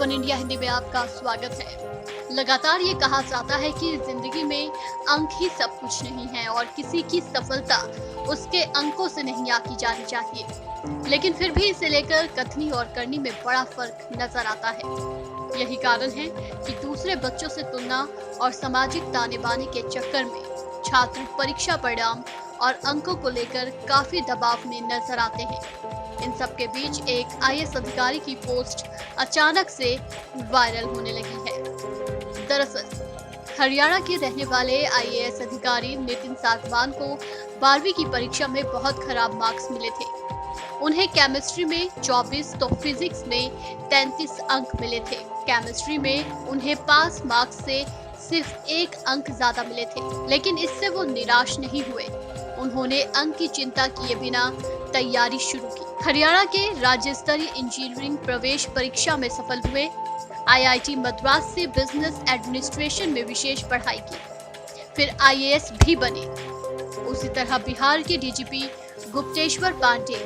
One India Hindi में आपका स्वागत है। लगातार ये कहा जाता है कि जिंदगी में अंक ही सब कुछ नहीं है और किसी की सफलता उसके अंकों से नहीं आकी जानी चाहिए, लेकिन फिर भी इसे लेकर कथनी और करनी में बड़ा फर्क नजर आता है। यही कारण है कि दूसरे बच्चों से तुलना और सामाजिक ताने बाने के चक्कर में छात्र परीक्षा परिणाम और अंकों को लेकर काफी दबाव में नजर आते हैं। इन सब के बीच एक आईएएस अधिकारी की पोस्ट अचानक से वायरल होने लगी है। दरअसल हरियाणा के रहने वाले आईएएस अधिकारी नितिन सागवान को 12वीं की परीक्षा में बहुत खराब मार्क्स मिले थे। उन्हें केमिस्ट्री में 24 तो फिजिक्स में 33 अंक मिले थे। केमिस्ट्री में उन्हें पास मार्क्स से सिर्फ 1 अंक ज्यादा मिले थे, लेकिन इससे वो निराश नहीं हुए। उन्होंने अंक की चिंता किए बिना तैयारी शुरू की। हरियाणा के राज्य स्तरीय इंजीनियरिंग प्रवेश परीक्षा में सफल हुए। आईआईटी मद्रास से बिजनेस एडमिनिस्ट्रेशन में विशेष पढ़ाई की, फिर आईएएस भी बने। उसी तरह बिहार के डीजीपी गुप्तेश्वर पांडे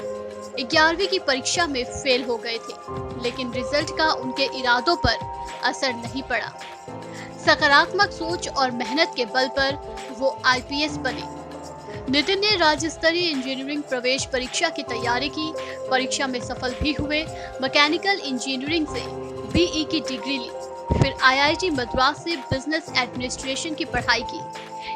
11वीं की परीक्षा में फेल हो गए थे, लेकिन रिजल्ट का उनके इरादों पर असर नहीं पड़ा। सकारात्मक सोच और मेहनत के बल पर वो आईपीएस बने। नितिन ने राज्य स्तरीय इंजीनियरिंग प्रवेश परीक्षा की तैयारी की, परीक्षा में सफल भी हुए। मैकेनिकल इंजीनियरिंग से बीई की डिग्री ली, फिर आईआईटी मद्रास से बिजनेस एडमिनिस्ट्रेशन की पढ़ाई की।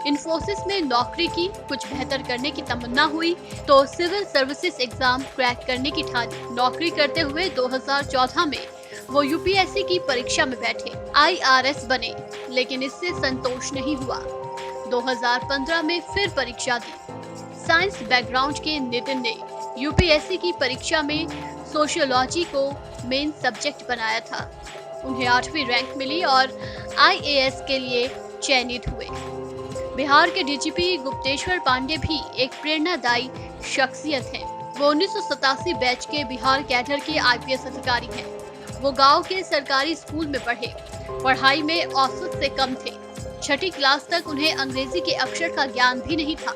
इन्फोसिस में नौकरी की। कुछ बेहतर करने की तमन्ना हुई तो सिविल सर्विसेज एग्जाम क्रैक करने की ठानी। नौकरी करते हुए 2014 में वो यूपीएससी की परीक्षा में बैठे, आईआरएस बने, लेकिन इससे संतोष नहीं हुआ। 2015 में फिर परीक्षा दी। साइंस बैकग्राउंड के नितिन ने यूपीएससी की परीक्षा में सोशियोलॉजी को मेन सब्जेक्ट बनाया था। उन्हें 8वीं रैंक मिली और आईएएस के लिए चयनित हुए। बिहार के डीजीपी गुप्तेश्वर पांडे भी एक प्रेरणादायी शख्सियत हैं। वो 1987 बैच के बिहार कैडर के आईपीएस अधिकारी हैं। वो गांव के सरकारी स्कूल में पढ़े, पढ़ाई में औसत से कम थे। 6ठी क्लास तक उन्हें अंग्रेजी के अक्षर का ज्ञान भी नहीं था,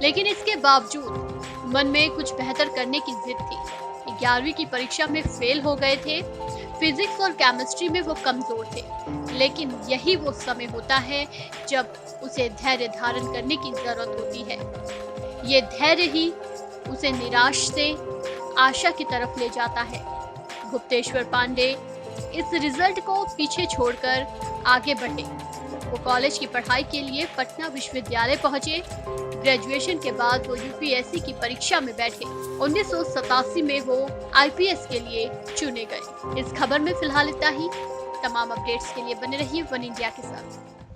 लेकिन इसके बावजूद मन में कुछ बेहतर करने की जिद थी। 11वीं की परीक्षा में फेल हो गए थे। फिजिक्स और केमिस्ट्री में वो कमजोर थे, लेकिन यही वो समय होता है जब उसे धैर्य धारण करने की जरूरत होती है। ये धैर्य ही उसे निराश से आशा की तरफ ले जाता है। गुप्तेश्वर पांडे इस रिजल्ट को पीछे छोड़कर आगे बढ़े। वो कॉलेज की पढ़ाई के लिए पटना विश्वविद्यालय पहुंचे। ग्रेजुएशन के बाद वो यूपीएससी की परीक्षा में बैठे। 1987 में वो आईपीएस के लिए चुने गए। इस खबर में फिलहाल इतना ही। तमाम अपडेट्स के लिए बने रहिए वन इंडिया के साथ।